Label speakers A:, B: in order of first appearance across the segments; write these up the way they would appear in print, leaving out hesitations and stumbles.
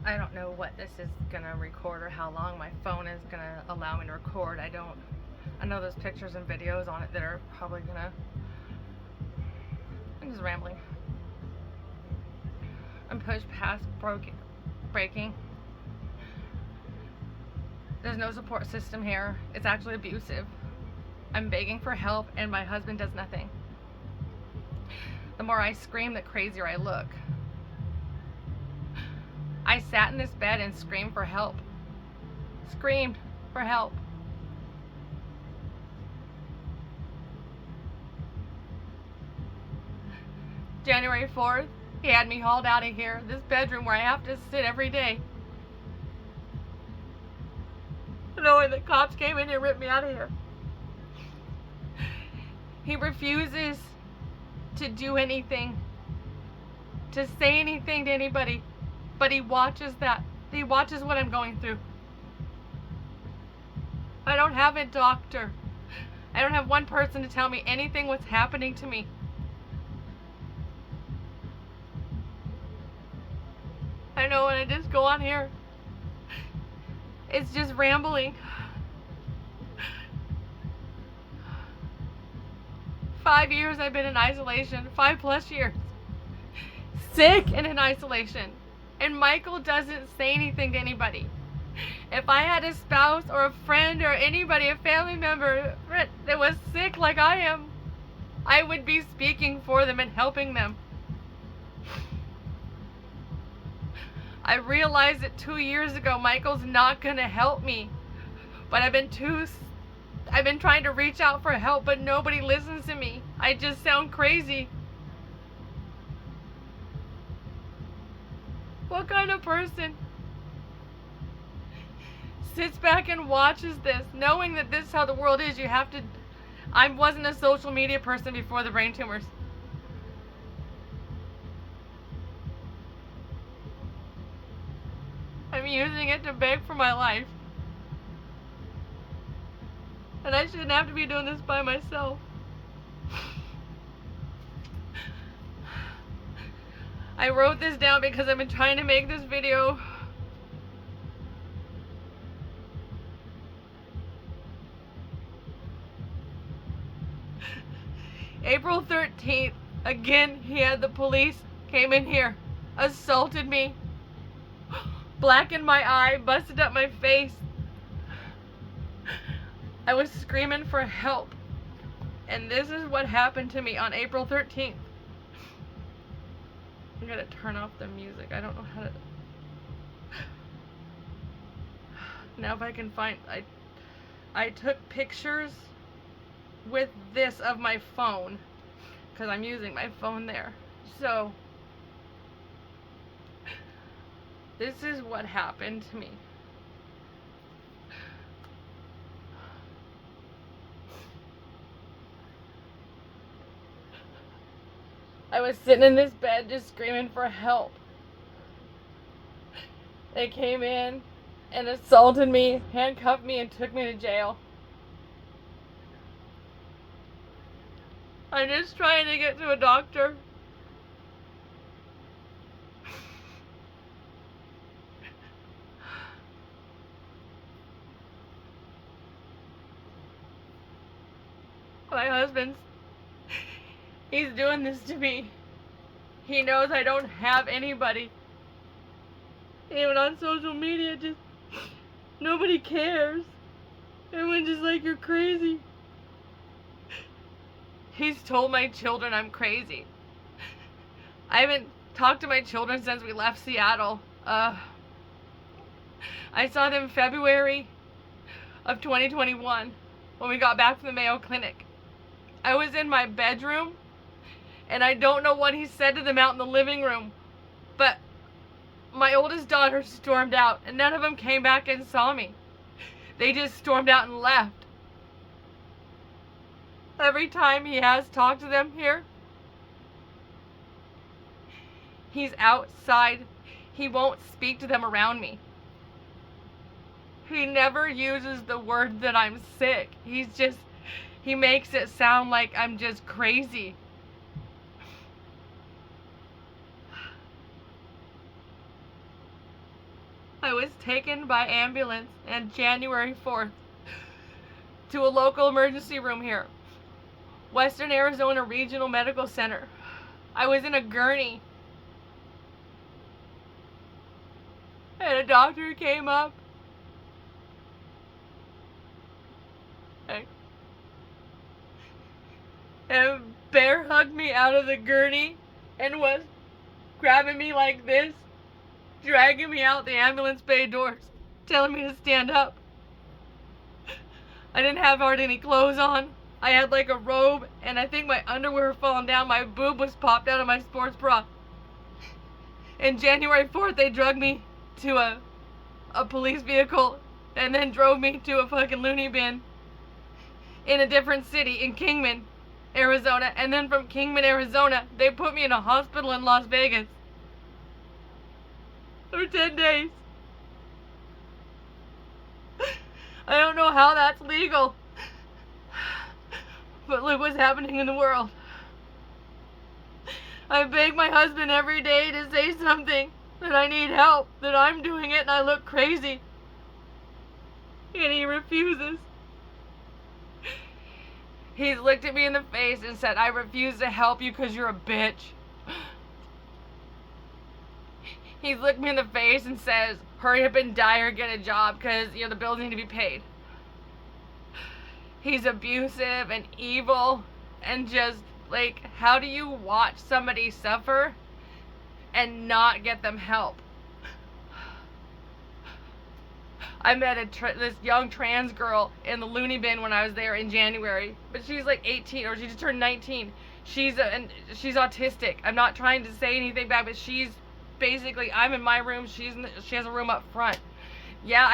A: I don't know what this is gonna record or how long my phone is gonna allow me to record. I know there's pictures and videos on it that are probably gonna, I'm just rambling. I'm pushed past breaking. There's no support system here. It's actually abusive. I'm begging for help and my husband does nothing. The more I scream, the crazier I look. I sat in this bed and screamed for help. Screamed for help. January 4th, he had me hauled out of here, this bedroom where I have to sit every day. Knowing the cops came in and ripped me out of here. He refuses to do anything, to say anything to anybody, but he watches that. He watches what I'm going through. I don't have a doctor. I don't have one person to tell me anything what's happening to me. I know when I just go on here, it's just rambling. 5 years I've been in isolation, 5+ years. Sick and in isolation. And Michael doesn't say anything to anybody. If I had a spouse or a friend or anybody, a family member that was sick like I am, I would be speaking for them and helping them. I realized that 2 years ago, Michael's not gonna help me. But I've been trying to reach out for help, but nobody listens to me. I just sound crazy. What kind of person sits back and watches this, knowing that this is how the world is? I wasn't a social media person before the brain tumors. I'm using it to beg for my life. And I shouldn't have to be doing this by myself. I wrote this down because I've been trying to make this video. April 13th, again, the police came in here, assaulted me, blackened my eye, busted up my face. I was screaming for help. And this is what happened to me on April 13th. I'm gonna turn off the music. I don't know how to. Now if I can find, I took pictures with this of my phone because I'm using my phone there. So this is what happened to me. I was sitting in this bed just screaming for help. They came in and assaulted me, handcuffed me, and took me to jail. I'm just trying to get to a doctor. My husband's, he's doing this to me. He knows I don't have anybody. Even on social media, just nobody cares. Everyone's just like, you're crazy. He's told my children I'm crazy. I haven't talked to my children since we left Seattle. I saw them February of 2021 when we got back from the Mayo Clinic. I was in my bedroom and I don't know what he said to them out in the living room, but my oldest daughter stormed out and none of them came back and saw me. They just stormed out and left. Every time he has talked to them here, he's outside. He won't speak to them around me. He never uses the word that I'm sick. He makes it sound like I'm just crazy. I was taken by ambulance on January 4th to a local emergency room here, Western Arizona Regional Medical Center. I was in a gurney, and a doctor came up and bear hugged me out of the gurney and was grabbing me like this, dragging me out the ambulance bay doors, telling me to stand up. I didn't have hardly any clothes on. I had like a robe, and I think my underwear was falling down. My boob was popped out of my sports bra. And January 4th, they drugged me to a police vehicle and then drove me to a fucking loony bin in a different city in Kingman, Arizona. And then from Kingman, Arizona, they put me in a hospital in Las Vegas for 10 days. I don't know how that's legal, but look what's happening in the world. I beg my husband every day to say something, that I need help, that I'm doing it and I look crazy. And he refuses. He's looked at me in the face and said, I refuse to help you because you're a bitch. He's looked me in the face and says, hurry up and die or get a job because, the bills need to be paid. He's abusive and evil and just, like, how do you watch somebody suffer and not get them help? I met this young trans girl in the loony bin when I was there in January, but she's like 18, or she just turned 19. She's autistic. I'm not trying to say anything bad, but she's basically, I'm in my room, she has a room up front. Yeah,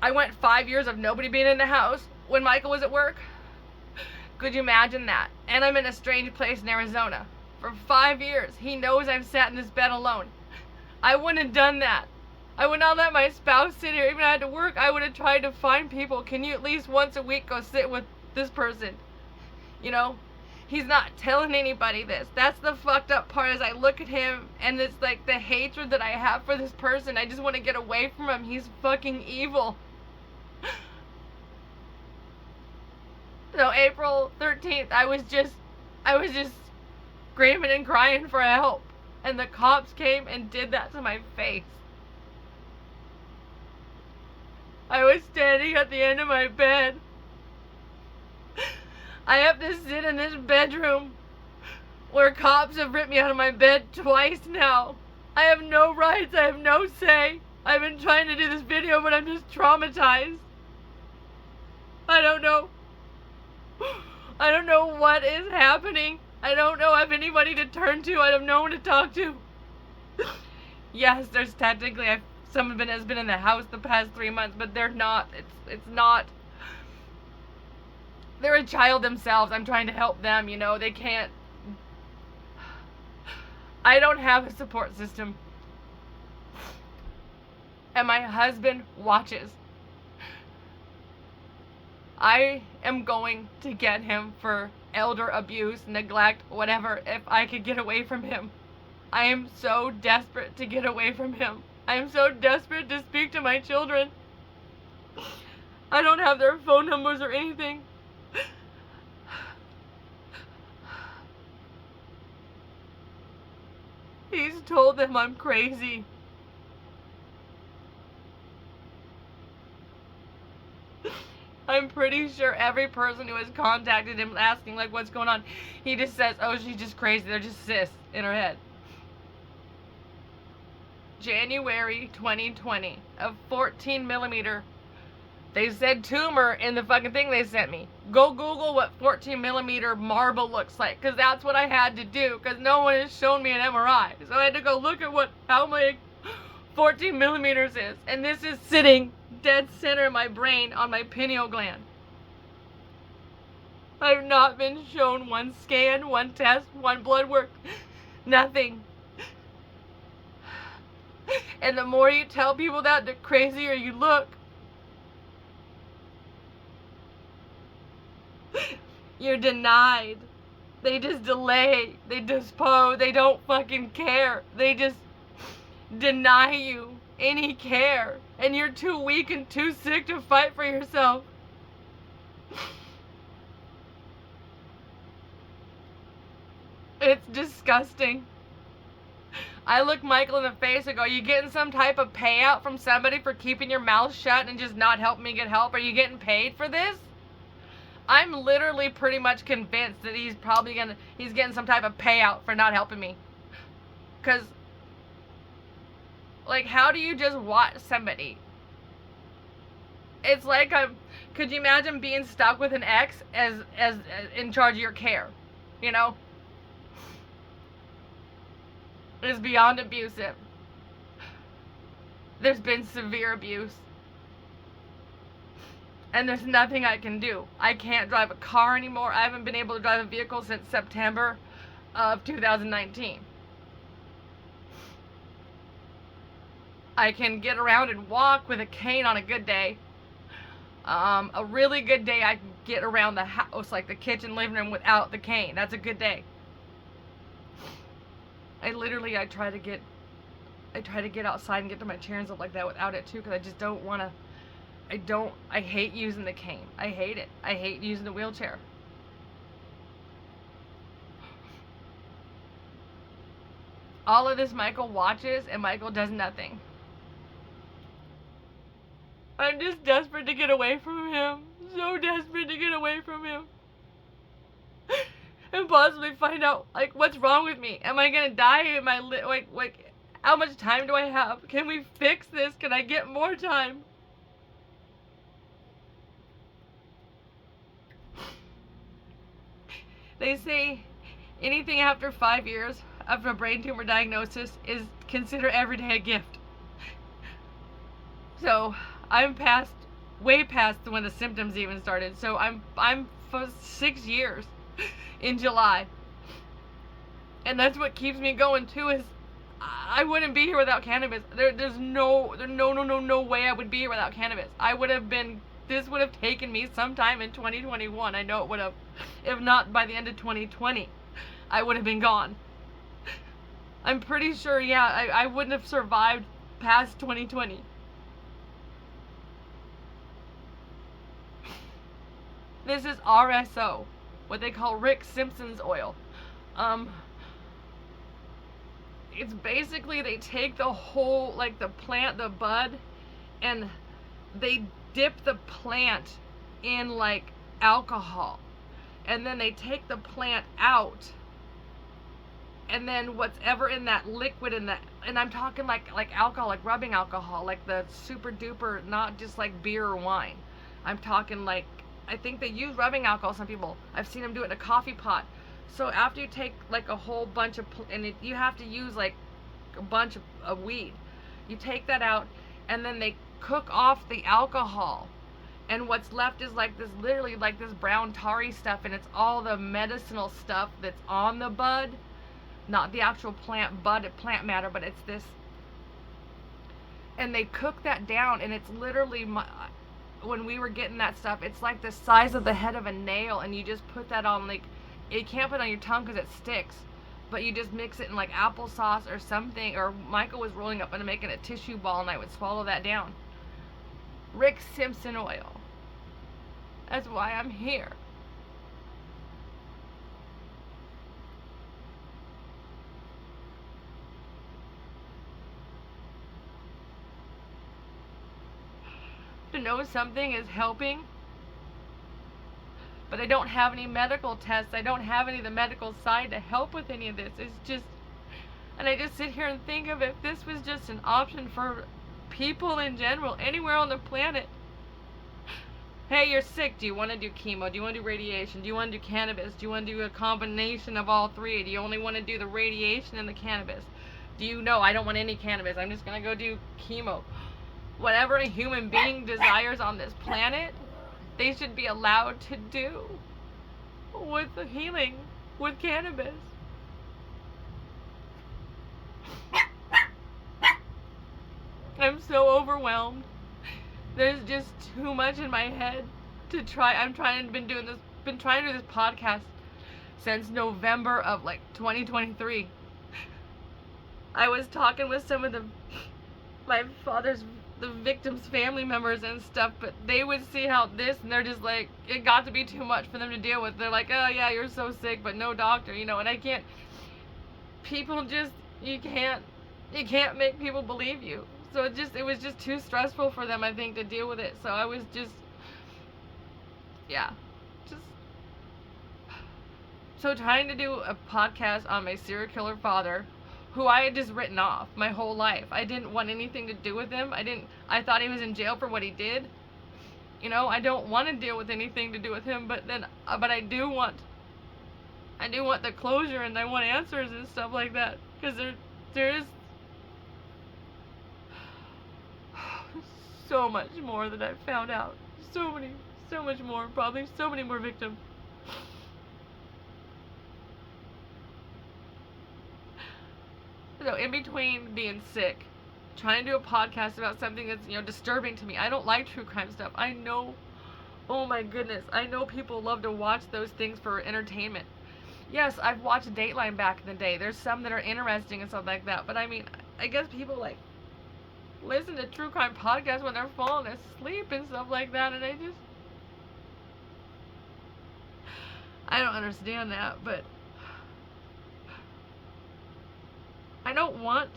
A: I went 5 years of nobody being in the house when Michael was at work. Could you imagine that? And I'm in a strange place in Arizona for 5 years. He knows I've sat in this bed alone. I wouldn't have done that. I would not let my spouse sit here. Even if I had to work, I would have tried to find people. Can you at least once a week go sit with this person? He's not telling anybody this. That's the fucked up part. As I look at him and it's like the hatred that I have for this person, I just want to get away from him. He's fucking evil. So April 13th, I was just screaming and crying for help, and the cops came and did that to my face. I was standing at the end of my bed. I have to sit in this bedroom where cops have ripped me out of my bed twice now. I have no rights, I have no say. I've been trying to do this video, but I'm just traumatized. I don't know what is happening. I don't know if anybody to turn to. I have no one to talk to. Yes, there's technically, someone has been in the house the past 3 months, but they're not. It's not. They're a child themselves. I'm trying to help them, they can't. I don't have a support system. And my husband watches. I am going to get him for elder abuse, neglect, whatever, if I could get away from him. I am so desperate to get away from him. I am so desperate to speak to my children. I don't have their phone numbers or anything. He's told them I'm crazy. I'm pretty sure every person who has contacted him asking, like, what's going on, he just says, oh, she's just crazy. They're just cysts in her head. January 2020, a 14 millimeter. They said tumor in the fucking thing they sent me. Go Google what 14 millimeter marble looks like, because that's what I had to do, because no one has shown me an MRI. So I had to go look at how my 14 millimeters is. And this is sitting dead center in my brain on my pineal gland. I've not been shown one scan, one test, one blood work, nothing. And the more you tell people that, the crazier you look. You're denied. They just delay. They dispose. They don't fucking care. They just deny you any care, and you're too weak and too sick to fight for yourself. It's disgusting. I look Michael in the face and go, are you getting some type of payout from somebody for keeping your mouth shut and just not helping me get help? Are you getting paid for this? I'm literally pretty much convinced that he's getting some type of payout for not helping me. Because, like, how do you just watch somebody? It's like could you imagine being stuck with an ex as in charge of your care? You know? It's beyond abusive. There's been severe abuse. And there's nothing I can do. I can't drive a car anymore. I haven't been able to drive a vehicle since September of 2019. I can get around and walk with a cane on a good day. A really good day I can get around the house, like the kitchen, living room, without the cane. That's a good day. I try to get outside and get to my chair and stuff like that without it too, because I just don't want to. I hate using the cane. I hate it. I hate using the wheelchair. All of this Michael watches, and Michael does nothing. I'm just desperate to get away from him. So desperate to get away from him. And possibly find out, like, what's wrong with me. Am I gonna die? Am I like, how much time do I have? Can we fix this? Can I get more time? They say anything after 5 years after a brain tumor diagnosis is considered every day a gift. So I'm way past when the symptoms even started. So I'm for 6 years in July, and that's what keeps me going too. Is I wouldn't be here without cannabis. There's no way I would be here without cannabis. This would have taken me sometime in 2021. I know it would have. If not by the end of 2020, I would have been gone. I'm pretty sure, yeah, I wouldn't have survived past 2020. This is RSO, what they call Rick Simpson's oil. It's basically, they take the whole, like the plant, the bud, and they dip the plant in like alcohol, and then they take the plant out, and then what's ever in that liquid in that, and I'm talking like alcohol, like rubbing alcohol, like the super duper, not just like beer or wine. I'm talking like, I think they use rubbing alcohol, some people. I've seen them do it in a coffee pot. So after you take like a whole bunch of, you have to use like a bunch of weed. You take that out, and then they cook off the alcohol. And what's left is like this, literally like this brown tarry stuff, and it's all the medicinal stuff that's on the bud. Not the actual plant matter, but it's this. And they cook that down, and it's literally, when we were getting that stuff, it's like the size of the head of a nail, and you just put that on, like, you can't put it on your tongue because it sticks, but you just mix it in like applesauce or something, or Michael was rolling up and making a tissue ball, and I would swallow that down. Rick Simpson oil. That's why I'm here. To know something is helping, but I don't have any medical tests. I don't have any of the medical side to help with any of this. It's just, and I just sit here and think of, if this was just an option for people in general, anywhere on the planet. Hey, you're sick. Do you want to do chemo? Do you want to do radiation? Do you want to do cannabis? Do you want to do a combination of all three? Do you only want to do the radiation and the cannabis? Do you know, I don't want any cannabis. I'm just going to go do chemo. Whatever a human being desires on this planet, they should be allowed to do with the healing with cannabis. I'm so overwhelmed. There's just too much in my head to try. Been trying to do this podcast since November of like 2023. I was talking with some of the my father's, the victim's family members and stuff, but they would see how this, and they're just like, it got to be too much for them to deal with. They're like, oh yeah, you're so sick, but no doctor, you know, and I can't, people just, you can't make people believe you. So it was just too stressful for them, I think, to deal with it. So I was just, yeah, just, so trying to do a podcast on my serial killer father, who I had just written off my whole life. I didn't want anything to do with him. I thought he was in jail for what he did. You know, I don't want to deal with anything to do with him, but I do want the closure, and I want answers and stuff like that, because there is so much more that I've found out. So much more, probably so many more victims. So in between being sick, trying to do a podcast about something that's, you know, disturbing to me. I don't like true crime stuff. I know, oh my goodness, I know people love to watch those things for entertainment. Yes, I've watched Dateline back in the day. There's some that are interesting and stuff like that. But I mean, I guess people like listen to true crime podcasts when they're falling asleep and stuff like that, and I don't understand that, but I don't want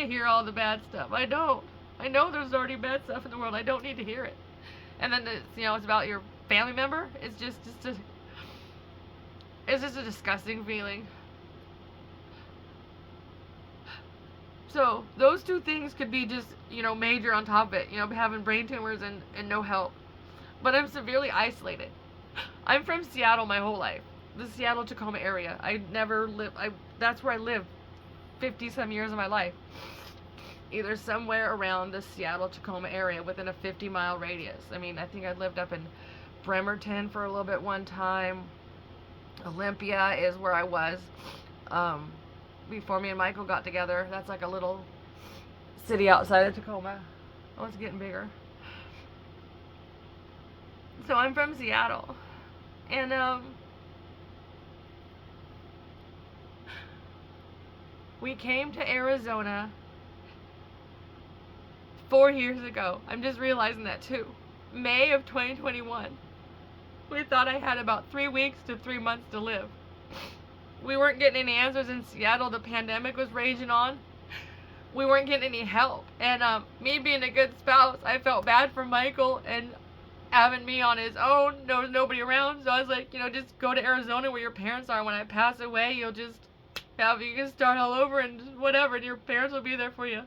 A: to hear all the bad stuff. I don't. I know there's already bad stuff in the world. I don't need to hear it. And then it's, you know, it's about your family member. It's just a disgusting feeling. So those two things could be just, you know, major on top of it. You know, having brain tumors and no help. But I'm severely isolated. I'm from Seattle my whole life. The Seattle-Tacoma area. That's where I lived 50-some years of my life. Either somewhere around the Seattle-Tacoma area within a 50-mile radius. I mean, I think I lived up in Bremerton for a little bit one time. Olympia is where I was before me and Michael got together. That's like a little city outside of Tacoma. Oh, it's getting bigger. So I'm from Seattle. And we came to Arizona 4 years ago. I'm just realizing that too. May of 2021. We thought I had about 3 weeks to 3 months to live. We weren't getting any answers in Seattle. The pandemic was raging on. We weren't getting any help. And me being a good spouse, I felt bad for Michael and having me on his own. There was nobody around. So I was like, you know, just go to Arizona where your parents are. When I pass away, you can start all over and whatever, and your parents will be there for you.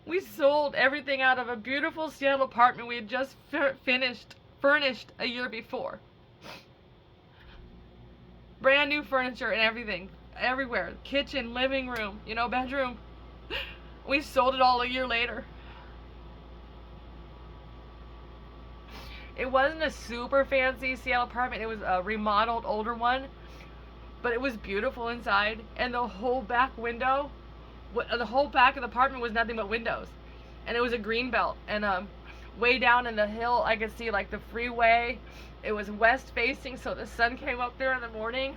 A: We sold everything out of a beautiful Seattle apartment we had just furnished a year before. Brand new furniture and everything, everywhere. Kitchen, living room, you know, bedroom. We sold it all a year later. It wasn't a super fancy Seattle apartment. It was a remodeled older one, but it was beautiful inside. And the whole back of the apartment was nothing but windows. And it was a green belt. And way down in the hill, I could see like the freeway. It was west facing, so the sun came up there in the morning.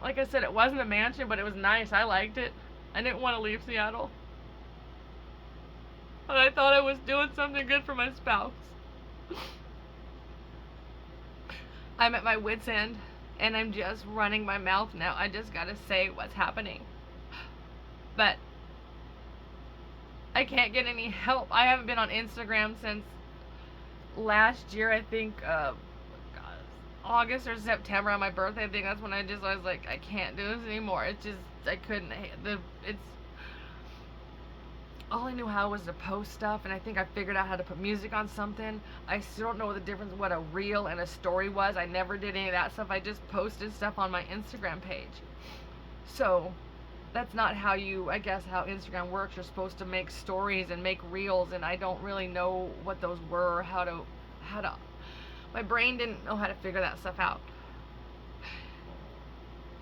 A: Like I said, it wasn't a mansion, but it was nice. I liked it. I didn't want to leave Seattle. But I thought I was doing something good for my spouse. I'm at my wit's end, and I'm just running my mouth now. I just gotta say what's happening. But I can't get any help. I haven't been on Instagram since last year, I think, August or September on my birthday. I think that's when I was like, I can't do this anymore. I couldn't. All I knew how was to post stuff, and I think I figured out how to put music on something. I still don't know the difference what a reel and a story was. I never did any of that stuff. I just posted stuff on my Instagram page. So that's not how how Instagram works. You're supposed to make stories and make reels, and I don't really know what those were or how to my brain didn't know how to figure that stuff out.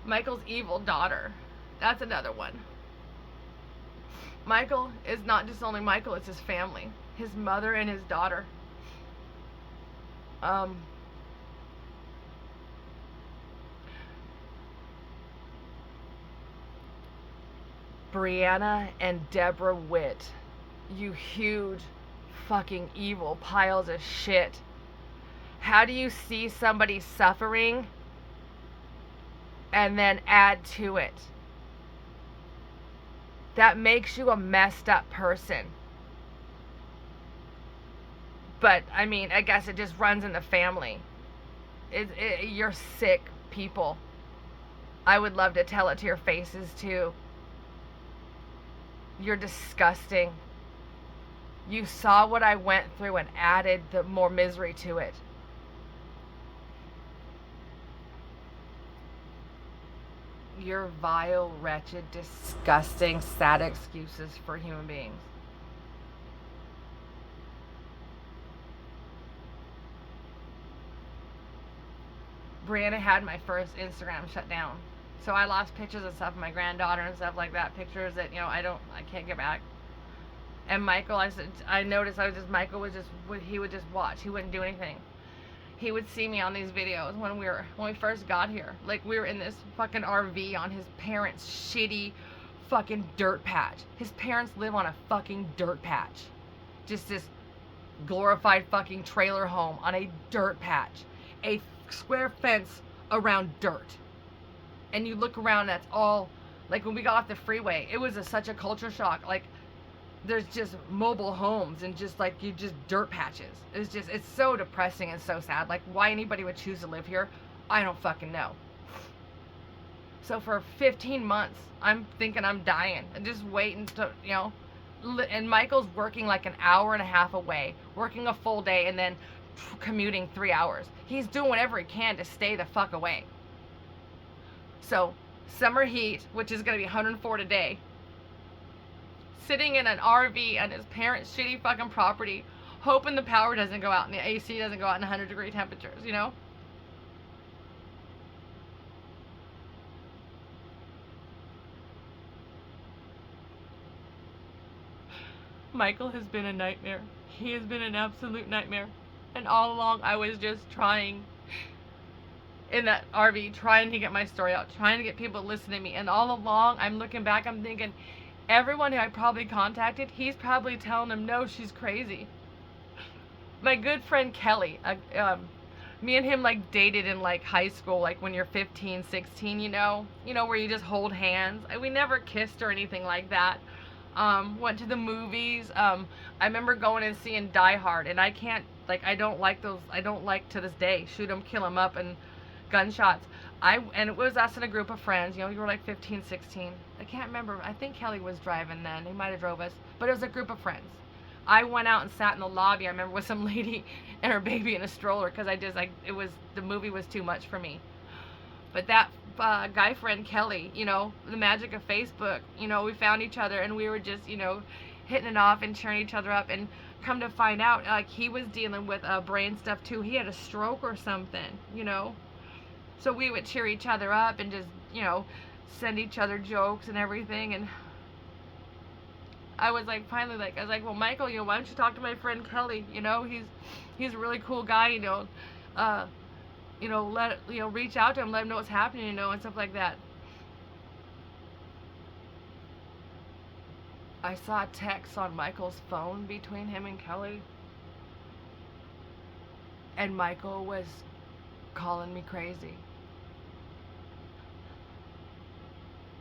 A: Michael's evil daughter. That's another one. Michael is not just only Michael, it's his family. His mother and his daughter. Brianna and Deborah Witt, you huge fucking evil piles of shit. How do you see somebody suffering and then add to it? That makes you a messed up person. But, I mean, I guess it just runs in the family. You're sick people. I would love to tell it to your faces, too. You're disgusting. You saw what I went through and added the more misery to it. You're vile, wretched, disgusting, sad excuses for human beings. Brianna had my first Instagram shut down. So I lost pictures and stuff of my granddaughter and stuff like that. Pictures that, I can't get back. And Michael, Michael he would just watch. He wouldn't do anything. He would see me on these videos when we first got here. Like, we were in this fucking RV on his parents' shitty fucking dirt patch. His parents live on a fucking dirt patch. Just this glorified fucking trailer home on a dirt patch. A square fence around dirt. And you look around, that's all, like, when we got off the freeway, it was such a culture shock. Like, there's just mobile homes and just dirt patches. It's so depressing and so sad. Like, why anybody would choose to live here, I don't fucking know. So for 15 months, I'm thinking I'm dying and just waiting to, and Michael's working like an hour and a half away, working a full day and then commuting 3 hours. He's doing whatever he can to stay the fuck away. So, summer heat, which is going to be 104 today, sitting in an RV on his parents' shitty fucking property, hoping the power doesn't go out and the AC doesn't go out in 100-degree temperatures, Michael has been a nightmare. He has been an absolute nightmare. And all along, I was just trying, in that RV, trying to get my story out, trying to get people to listen to me. And all along, I'm looking back, I'm thinking, everyone who I probably contacted, he's probably telling them, no, she's crazy. My good friend Kelly, me and him, like, dated in, like, high school, like, when you're 15, 16, where you just hold hands. We never kissed or anything like that. Went to the movies. I remember going and seeing Die Hard, and I can't, I don't like those, I don't like to this day, shoot them, kill them up, and gunshots. And it was us and a group of friends, we were like 15, 16. I can't remember, I think Kelly was driving then, he might have drove us, but it was a group of friends. I went out and sat in the lobby, I remember, with some lady and her baby in a stroller, because the movie was too much for me. But that guy friend Kelly, the magic of Facebook, we found each other and we were just, hitting it off and cheering each other up, and come to find out, he was dealing with brain stuff too. He had a stroke or something, So we would cheer each other up and just, send each other jokes and everything. And I was finally well, Michael, why don't you talk to my friend Kelly? He's a really cool guy, reach out to him, let him know what's happening, and stuff like that. I saw texts on Michael's phone between him and Kelly. And Michael was calling me crazy.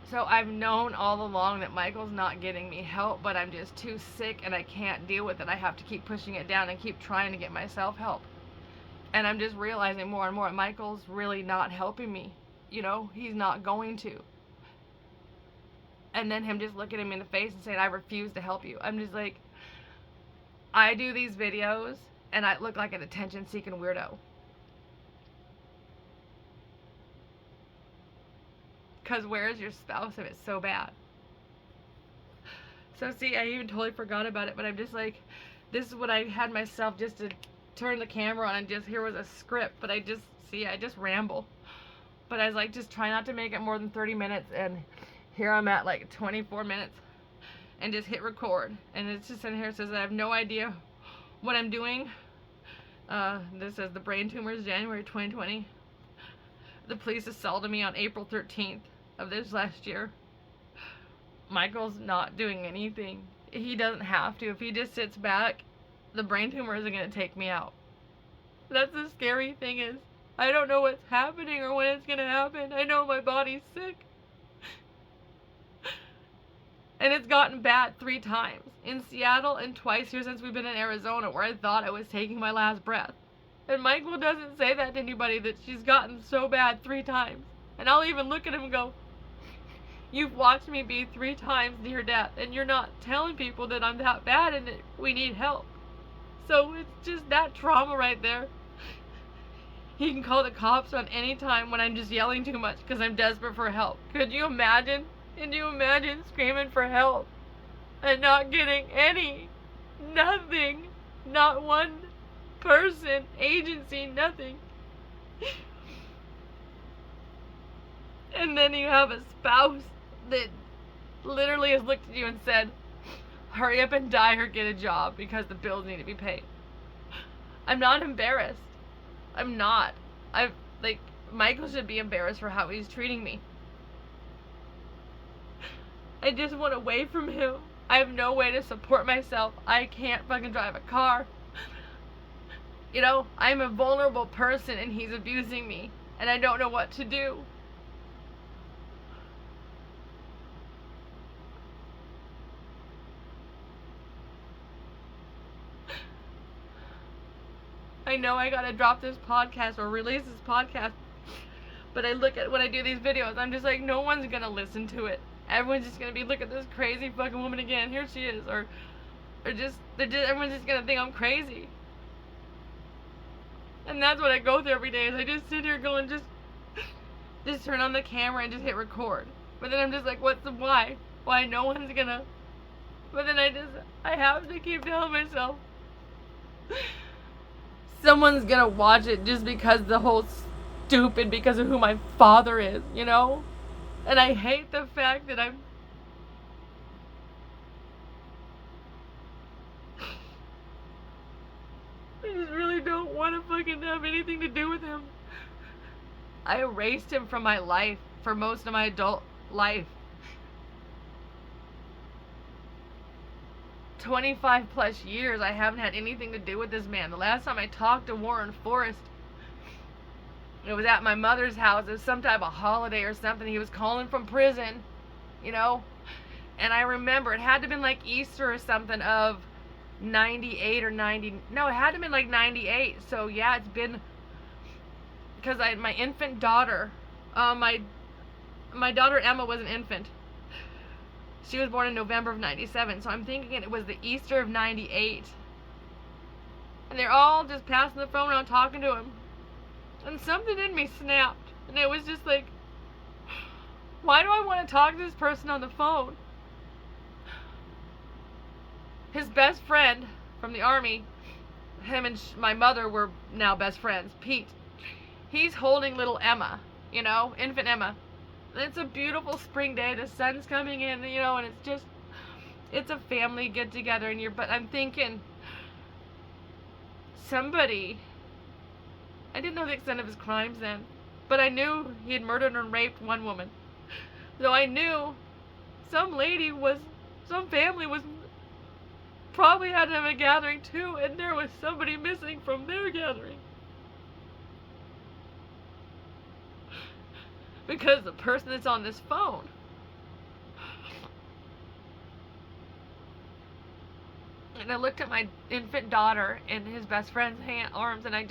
A: So I've known all along that Michael's not getting me help, but I'm just too sick and I can't deal with it. I have to keep pushing it down and keep trying to get myself help. And I'm just realizing more and more, Michael's really not helping me. He's not going to. And then him just looking at me in the face and saying, I refuse to help you. I'm just like, I do these videos and I look like an attention-seeking weirdo. Because where is your spouse if it's so bad? So see, I even totally forgot about it, but I'm just like, this is what I had myself just to turn the camera on, and just, here was a script, but I just ramble. But I was like, just try not to make it more than 30 minutes, and here I'm at 24 minutes, and just hit record, and it's just in here, it says I have no idea what I'm doing. This says the brain tumors, January 2020. The police assaulted me on April 13th of this last year. Michael's not doing anything. He doesn't have to. If he just sits back, the brain tumor isn't going to take me out. That's the scary thing is, I don't know what's happening or when it's going to happen. I know my body's sick. And it's gotten bad 3 times. In Seattle and twice here since we've been in Arizona where I thought I was taking my last breath. And Michael doesn't say that to anybody, that she's gotten so bad 3 times. And I'll even look at him and go, you've watched me be 3 times near death, and you're not telling people that I'm that bad and that we need help. So it's just that trauma right there. He can call the cops on any time when I'm just yelling too much because I'm desperate for help. Could you imagine? Can you imagine screaming for help and not getting nothing, not one person, agency, nothing? And then you have a spouse that literally has looked at you and said, hurry up and die or get a job because the bills need to be paid. I'm not embarrassed. I'm not. Michael should be embarrassed for how he's treating me. I just want away from him. I have no way to support myself. I can't fucking drive a car. You know, I'm a vulnerable person and he's abusing me. And I don't know what to do. I know I gotta drop this podcast or release this podcast, but I look at when I do these videos, I'm just like, no one's gonna listen to it. Everyone's just gonna be, look at this crazy fucking woman again, here she is, or everyone's just gonna think I'm crazy. And that's what I go through every day, is I just sit here going, just turn on the camera and just hit record. But then I'm just like, what's the why? Why no one's gonna, but then I have to keep telling myself, someone's gonna watch it just because the whole stupid because of who my father is, you know? And I hate the fact that I just really don't want to fucking have anything to do with him. I erased him from my life for most of my adult life. 25 plus years I haven't had anything to do with this man. The last time I talked to Warren Forrest, it was at my mother's house. It was some type of holiday or something. He was calling from prison, you know. And I remember it had to have been like Easter or something of 98 or 90. No, it had to have been like 98. So yeah, it's been, because my infant daughter, my daughter Emma was an infant. She was born in November of 97, so I'm thinking it was the Easter of 98. And they're all just passing the phone around talking to him. And something in me snapped. And it was just like, why do I want to talk to this person on the phone? His best friend from the army, him and my mother were now best friends, Pete. He's holding little Emma, you know, infant Emma. It's a beautiful spring day, the sun's coming in, you know, and it's a family get together, but I'm thinking, somebody, I didn't know the extent of his crimes then, but I knew he had murdered and raped one woman. So I knew some family was probably had to have a gathering too, and there was somebody missing from their gathering. Because the person that's on this phone, and I looked at my infant daughter in his best friend's arms, and I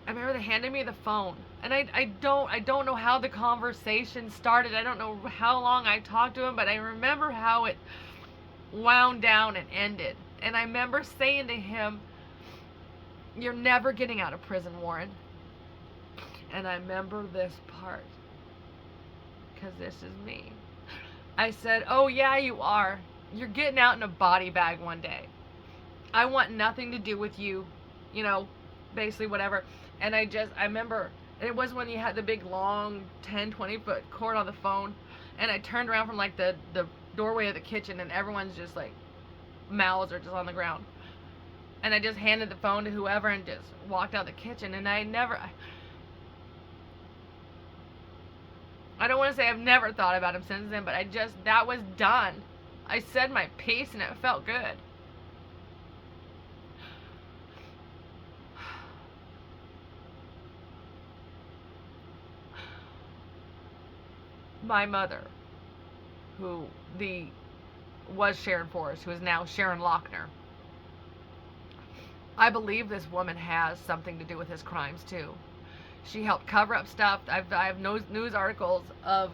A: remember they handed me the phone, and I don't know how the conversation started. I don't know how long I talked to him, but I remember how it wound down and ended. And I remember saying to him, "You're never getting out of prison, Warren." And I remember this part, because this is me. I said, "Oh yeah, you are. You're getting out in a body bag one day. I want nothing to do with you, you know, basically whatever." And I remember, and it was when you had the big long 10, 20-foot cord on the phone, and I turned around from like the doorway of the kitchen, and everyone's just like, mouths are just on the ground. And I just handed the phone to whoever and just walked out the kitchen, and I I don't want to say I've never thought about him since then, but that was done. I said my piece and it felt good. My mother, who was Sharon Forrest, who is now Sharon Lochner. I believe this woman has something to do with his crimes too. She helped cover up stuff. I have news articles of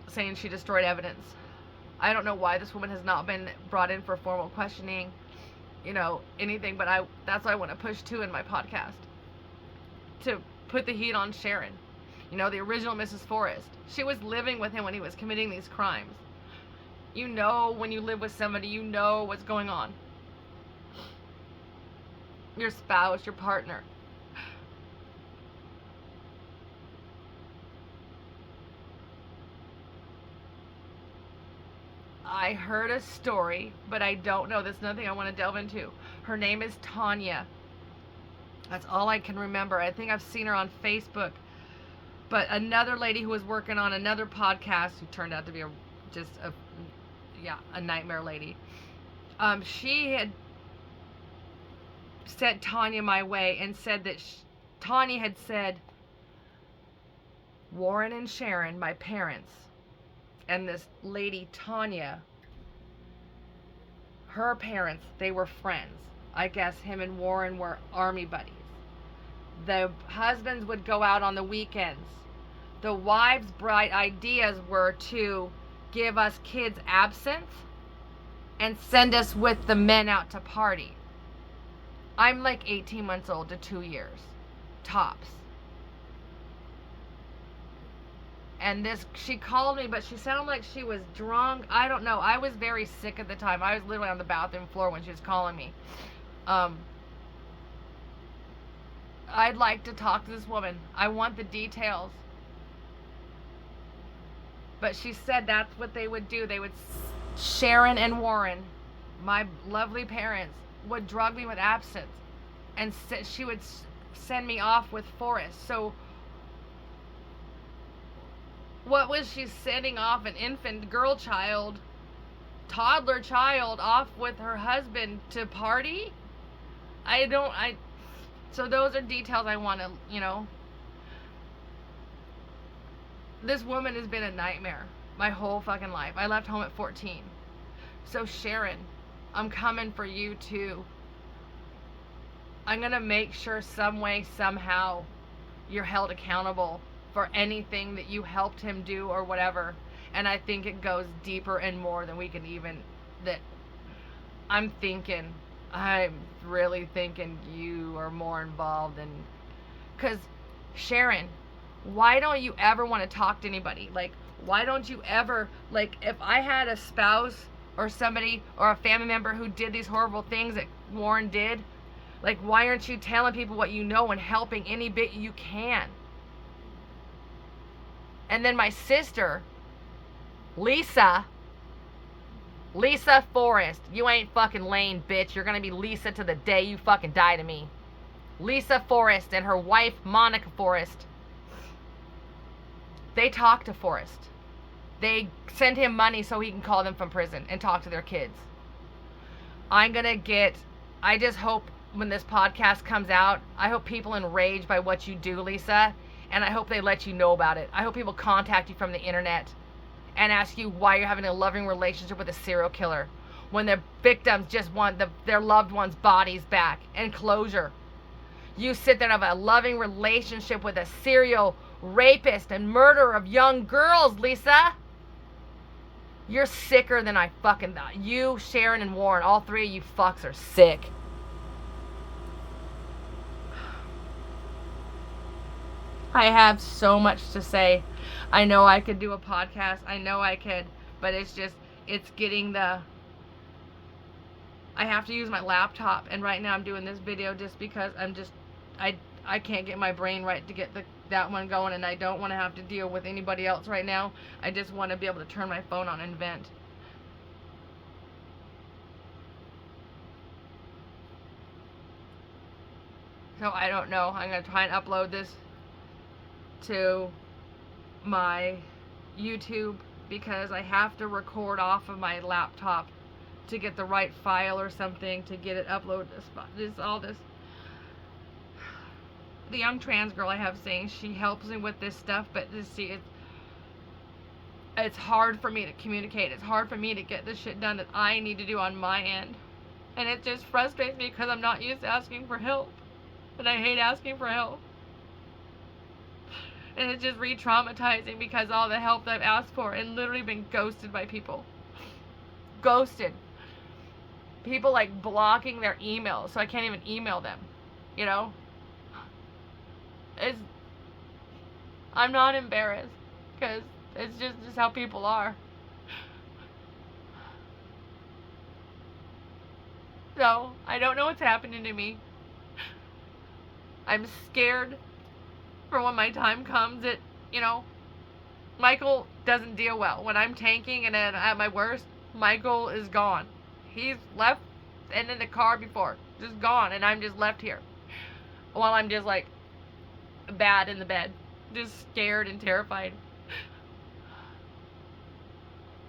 A: saying she destroyed evidence. I don't know why this woman has not been brought in for formal questioning, anything, but that's why I want to push too in my podcast. To put the heat on Sharon. The original Mrs. Forrest. She was living with him when he was committing these crimes. When you live with somebody, you know what's going on. Your spouse, your partner. I heard a story, but I don't know. That's nothing I want to delve into. Her name is Tanya. That's all I can remember. I think I've seen her on Facebook. But another lady who was working on another podcast, who turned out to be a nightmare lady. She had sent Tanya my way and said that Tanya had said, Warren and Sharon, my parents, and this lady Tanya, her parents, they were friends. I guess him and Warren were army buddies. The husbands would go out on the weekends. The wives' bright ideas were to give us kids absinthe and send us with the men out to party. I'm like 18 months old to 2 years, tops. And she called me, but she sounded like she was drunk. I don't know. I was very sick at the time. I was literally on the bathroom floor when she was calling me. I'd like to talk to this woman. I want the details. But she said that's what they would do. Sharon and Warren, my lovely parents, would drug me with absinthe. And she would send me off with Forrest. So what was she sending off an infant girl child, toddler child, off with her husband to party? So those are details I want to, This woman has been a nightmare my whole fucking life. I left home at 14. So Sharon, I'm coming for you too. I'm going to make sure some way, somehow, you're held accountable for anything that you helped him do or whatever. And I think it goes deeper and more than we can I'm really thinking you are more involved in, because Sharon, why don't you ever want to talk to anybody? Why don't you ever, if I had a spouse or somebody or a family member who did these horrible things that Warren did, why aren't you telling people what you know and helping any bit you can? And then my sister, Lisa Forrest, you ain't fucking Lane, bitch. You're gonna be Lisa to the day you fucking die to me. Lisa Forrest and her wife, Monica Forrest, they talk to Forrest. They send him money so he can call them from prison and talk to their kids. I just hope when this podcast comes out, I hope people enraged by what you do, Lisa, and I hope they let you know about it. I hope people contact you from the internet and ask you why you're having a loving relationship with a serial killer when the victims just want their loved ones' bodies back and closure. You sit there and have a loving relationship with a serial rapist and murderer of young girls, Lisa. You're sicker than I fucking thought. You, Sharon, and Warren, all three of you fucks are sick. I have so much to say. I know I could do a podcast. I know I could. But it's getting I have to use my laptop. And right now I'm doing this video just because I can't get my brain right to get that one going. And I don't want to have to deal with anybody else right now. I just want to be able to turn my phone on and vent. So I don't know. I'm going to try and upload this to my YouTube because I have to record off of my laptop to get the right file or something to get it uploaded. All this. The young trans girl I have saying she helps me with this stuff, but it's hard for me to communicate. It's hard for me to get the shit done that I need to do on my end. And it just frustrates me because I'm not used to asking for help. And I hate asking for help. And it's just re-traumatizing because all the help that I've asked for and literally been ghosted by people. Ghosted. People like blocking their emails so I can't even email them. You know? I'm not embarrassed because it's just how people are. So, I don't know what's happening to me. I'm scared for when my time comes. Michael doesn't deal well. When I'm tanking and at my worst, Michael is gone. He's left and in the car before. Just gone. And I'm just left here. While I'm just like bad in the bed. Just scared and terrified.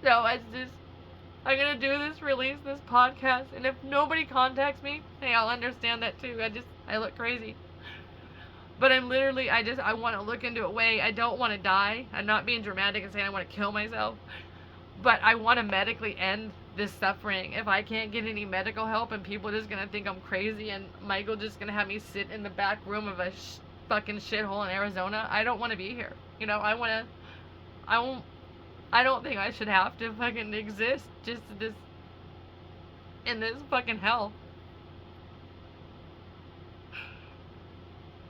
A: So I'm gonna do this, release this podcast, and if nobody contacts me, hey, I'll understand that too. I look crazy. But I want to look into a way. I don't want to die. I'm not being dramatic and saying I want to kill myself. But I want to medically end this suffering. If I can't get any medical help and people are just gonna think I'm crazy and Michael just gonna have me sit in the back room of a fucking shithole in Arizona, I don't want to be here. I don't think I should have to fucking exist just in this fucking hell.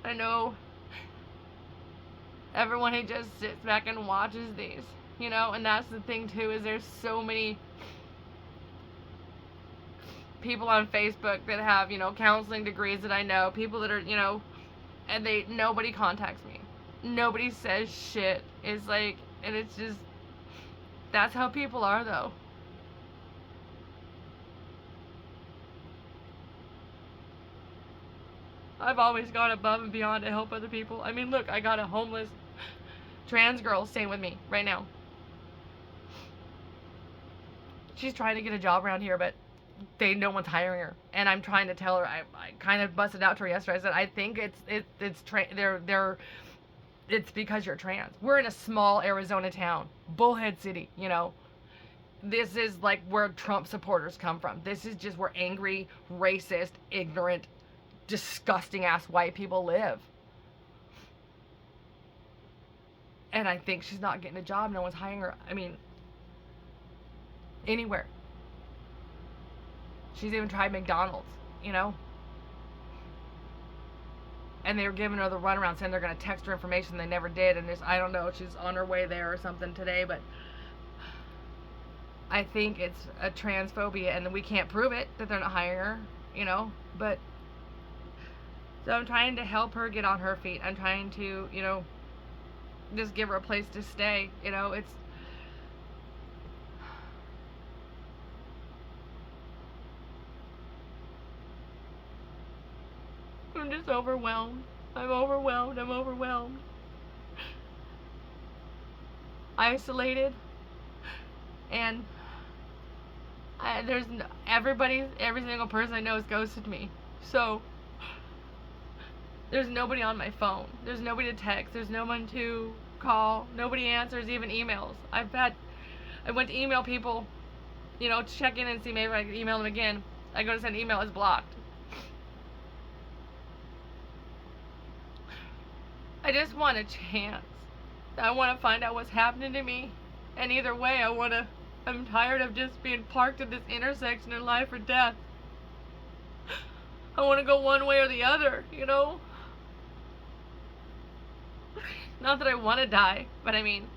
A: I know everyone who just sits back and watches these, and that's the thing too, is there's so many people on Facebook that have, counseling degrees that I know, people that are, and nobody contacts me. Nobody says shit. It's like, and it's just, that's how people are though. I've always gone above and beyond to help other people. I mean, look, I got a homeless trans girl staying with me right now. She's trying to get a job around here, but no one's hiring her. And I'm trying to tell her, I kind of busted out to her yesterday. I said, I think it's because you're trans. We're in a small Arizona town, Bullhead City, This is like where Trump supporters come from. This is just where angry, racist, ignorant, disgusting ass white people live. And I think she's not getting a job. No one's hiring her. I mean, anywhere. She's even tried McDonald's, And they were giving her the runaround, saying they're going to text her information. They never did. And I don't know, she's on her way there or something today. But I think it's a transphobia. And we can't prove it that they're not hiring her, But so I'm trying to help her get on her feet. I'm trying to, just give her a place to stay. It's... I'm just overwhelmed. I'm overwhelmed. Isolated. And every single person I know has ghosted me. So there's nobody on my phone. There's nobody to text. There's no one to call. Nobody answers even emails. I went to email people, to check in and see maybe I could email them again. I go to send an email, it's blocked. I just want a chance. I want to find out what's happening to me. And either way, I'm tired of just being parked at this intersection in life or death. I want to go one way or the other, Not that I want to die, but I mean,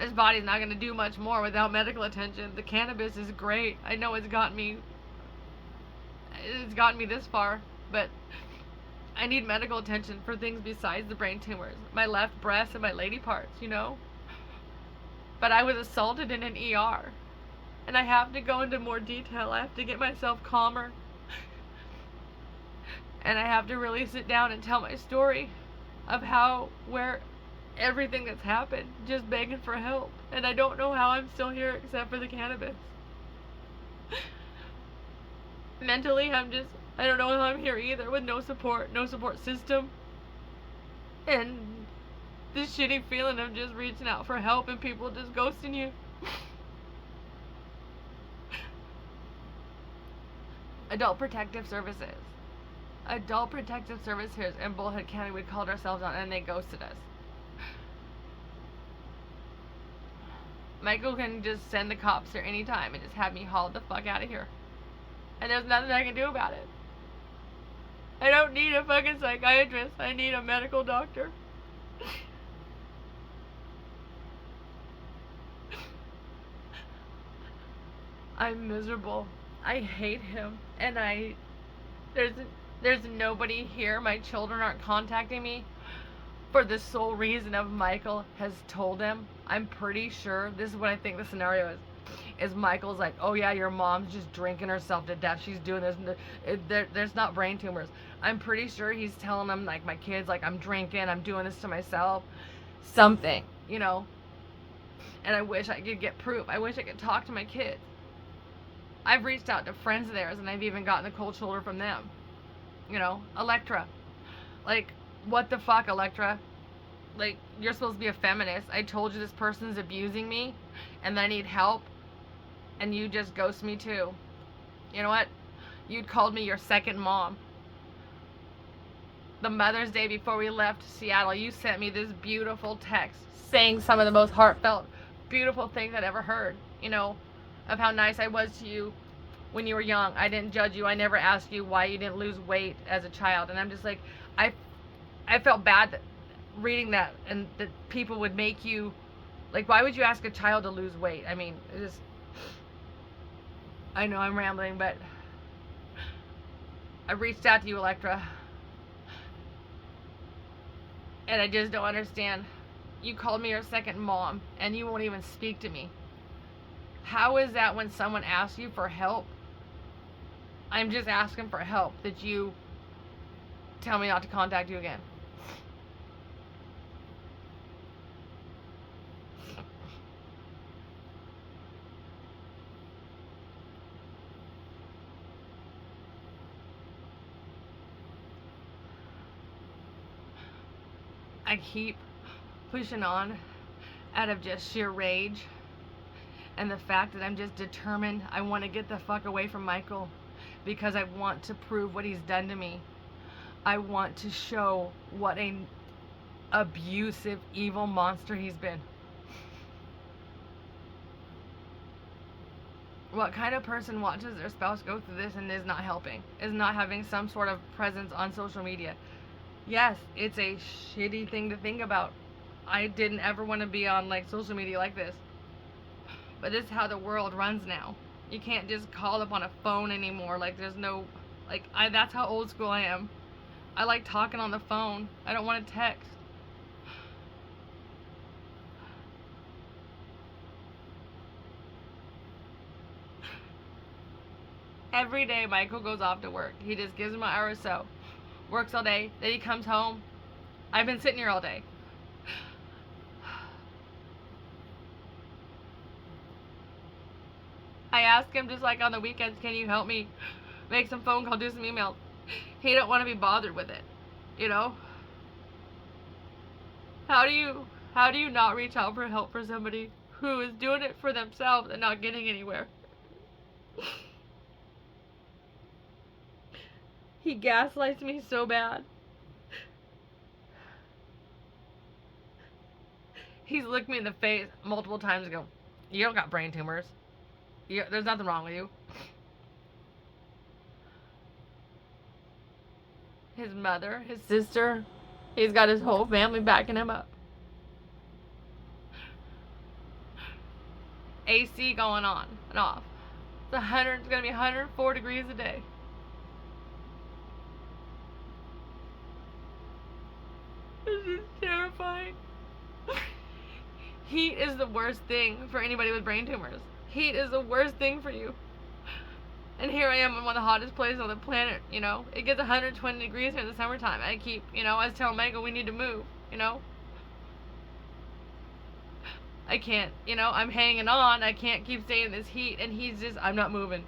A: this body's not going to do much more without medical attention. The cannabis is great. I know it's gotten me this far, but I need medical attention for things besides the brain tumors. My left breast and my lady parts, But I was assaulted in an ER. And I have to go into more detail. I have to get myself calmer. And I have to really sit down and tell my story. of where everything that's happened, just begging for help. And I don't know how I'm still here except for the cannabis. Mentally, I don't know how I'm here either, with no support system. And this shitty feeling of just reaching out for help and people just ghosting you. Adult Protective Services. Adult Protective Services in Bullhead County, we called ourselves on, and they ghosted us. Michael can just send the cops there anytime and just have me hauled the fuck out of here. And there's nothing I can do about it. I don't need a fucking psychiatrist. I need a medical doctor. I'm miserable. I hate him. And there's nobody here. My children aren't contacting me for the sole reason of Michael has told them. I'm pretty sure, this is what I think the scenario is Michael's like, oh yeah, your mom's just drinking herself to death. She's doing this. There's not brain tumors. I'm pretty sure he's telling them, like, my kids, like, I'm drinking, I'm doing this to myself. Something, you know. And I wish I could get proof. I wish I could talk to my kids. I've reached out to friends of theirs, and I've even gotten a cold shoulder from them. You know, Electra. Like, what the fuck, Electra? Like, you're supposed to be a feminist. I told you this person's abusing me, and I need help, and you just ghost me too. You know what? You'd called me your second mom. The Mother's Day before we left Seattle, you sent me this beautiful text saying some of the most heartfelt, beautiful things I'd ever heard, you know, of how nice I was to you when you were young. I didn't judge you. I never asked you why you didn't lose weight as a child. And I'm just like, I felt bad that reading that, and that people would make you, like, why would you ask a child to lose weight? I mean, it just, I know I'm rambling, but I reached out to you, Electra, and I just don't understand. You called me your second mom, and you won't even speak to me. How is that when someone asks you for help? I'm just asking for help, that you tell me not to contact you again. I keep pushing on out of just sheer rage, and the fact that I'm just determined. I want to get the fuck away from Michael because I want to prove what he's done to me. I want to show what an abusive, evil monster he's been. What kind of person watches their spouse go through this and is not helping, is not having some sort of presence on social media? Yes, it's a shitty thing to think about. I didn't ever want to be on, like, social media like this. But this is how the world runs now. You can't just call up on a phone anymore. Like, there's no, like, that's how old school I am. I like talking on the phone. I don't want to text. Every day Michael goes off to work. He just gives him an hour or so. Works all day. Then he comes home. I've been sitting here all day. I ask him, just like on the weekends, can you help me make some phone calls, do some emails? He don't want to be bothered with it, you know? How do you not reach out for help for somebody who is doing it for themselves and not getting anywhere? He gaslights me so bad. He's looked me in the face multiple times and go, you don't got brain tumors. There's nothing wrong with you. His mother, his sister, he's got his whole family backing him up. AC going on and off. It's gonna be 104 degrees a day. This is terrifying. Heat is the worst thing for anybody with brain tumors. Heat is the worst thing for you. And here I am in one of the hottest places on the planet, you know. It gets 120 degrees here in the summertime. I keep, you know, I was telling Michael we need to move, you know. I can't, you know, I'm hanging on. I can't keep staying in this heat, and he's just, I'm not moving.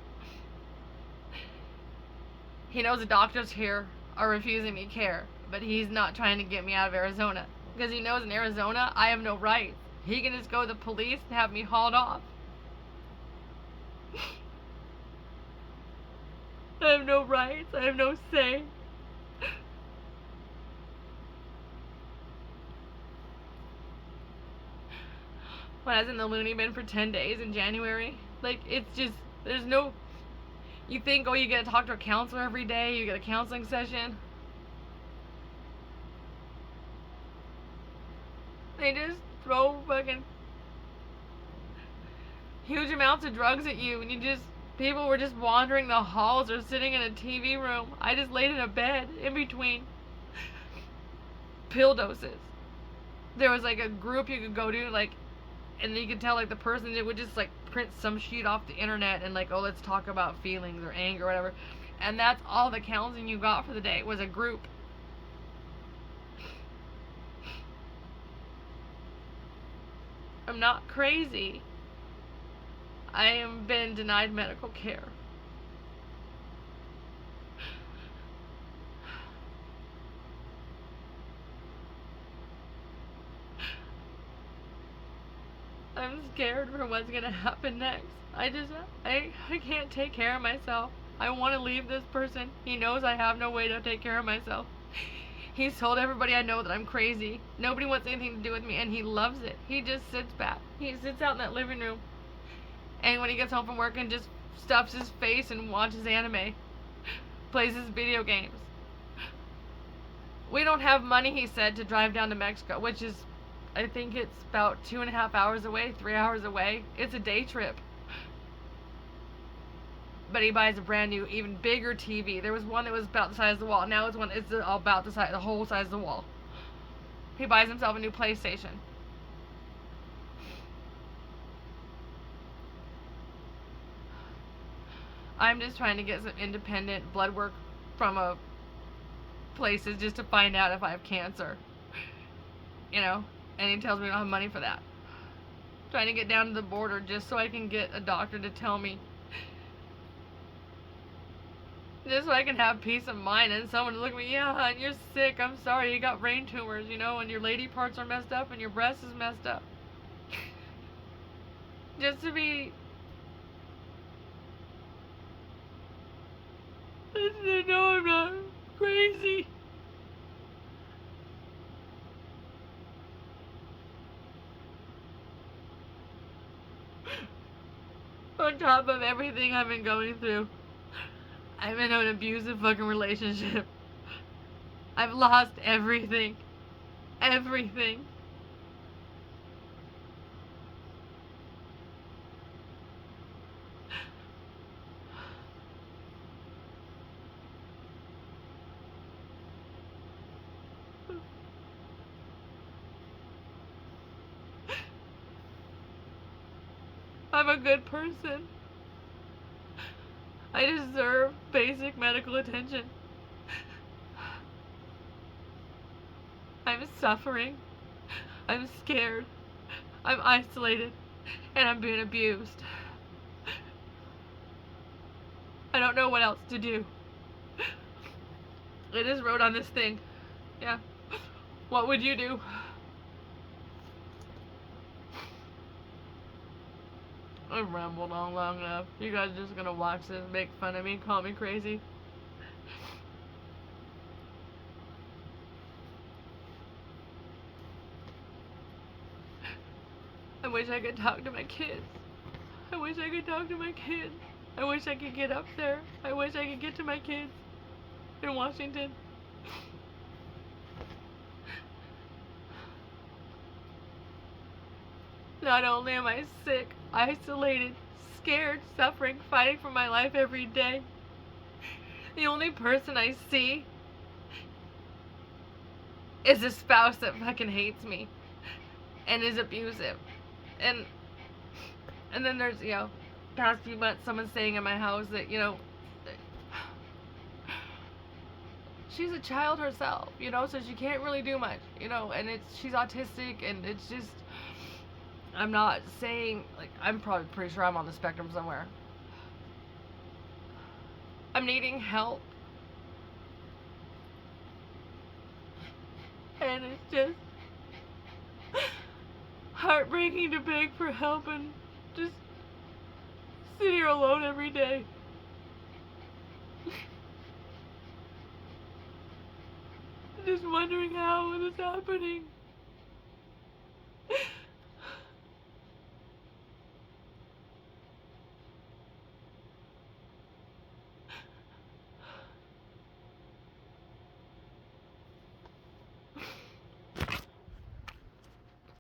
A: He knows the doctors here are refusing me care, but he's not trying to get me out of Arizona. Because he knows in Arizona, I have no rights. He can just go to the police and have me hauled off. I have no rights. I have no say. When I was in the loony bin for 10 days in January, like, it's just, there's no, you think, oh, you get to talk to a counselor every day, you get a counseling session. They just throw fucking huge amounts of drugs at you, and you just, people were just wandering the halls or sitting in a TV room. I just laid in a bed in between pill doses. There was like a group you could go to, like, and you could tell, like, the person, it would just, like, print some sheet off the internet and, like, oh, let's talk about feelings or anger or whatever. And that's all the counseling you got for the day, was a group. I'm not crazy. I am been denied medical care. I'm scared for what's gonna happen next. I can't take care of myself. I want to leave this person. He knows I have no way to take care of myself. He's told everybody I know that I'm crazy. Nobody wants anything to do with me, and he loves it. He just sits back. He sits out in that living room, and when he gets home from work and just stuffs his face and watches anime, plays his video games. We don't have money, he said, to drive down to Mexico, which is, I think it's about 2.5 hours away, 3 hours away. It's a day trip. But he buys a brand new, even bigger TV. There was one that was about the size of the wall. Now it's about the whole size of the wall. He buys himself a new PlayStation. I'm just trying to get some independent blood work from places just to find out if I have cancer. You know? And he tells me I don't have money for that. Trying to get down to the border just so I can get a doctor to tell me. Just so I can have peace of mind and someone to look at me, yeah, hon, you're sick, I'm sorry, you got brain tumors, you know, and your lady parts are messed up and your breast is messed up. Just to be... No, I'm not crazy. On top of everything I've been going through, I'm in an abusive fucking relationship. I've lost everything. Everything. I'm a good person. I deserve basic medical attention. I'm suffering. I'm scared. I'm isolated. And I'm being abused. I don't know what else to do. I just wrote on this thing. Yeah. What would you do? I've rambled on long enough. You guys are just gonna watch this, make fun of me, call me crazy. I wish I could talk to my kids. I wish I could talk to my kids. I wish I could get up there. I wish I could get to my kids in Washington. Not only am I sick, isolated, scared, suffering, fighting for my life every day, the only person I see is a spouse that fucking hates me and is abusive. And then there's, you know, past few months, someone saying in my house that, she's a child herself, so she can't really do much, and she's autistic, and it's just, I'm not saying, like, I'm probably pretty sure I'm on the spectrum somewhere. I'm needing help. And it's just heartbreaking to beg for help and just sit here alone every day. Just wondering how it is happening.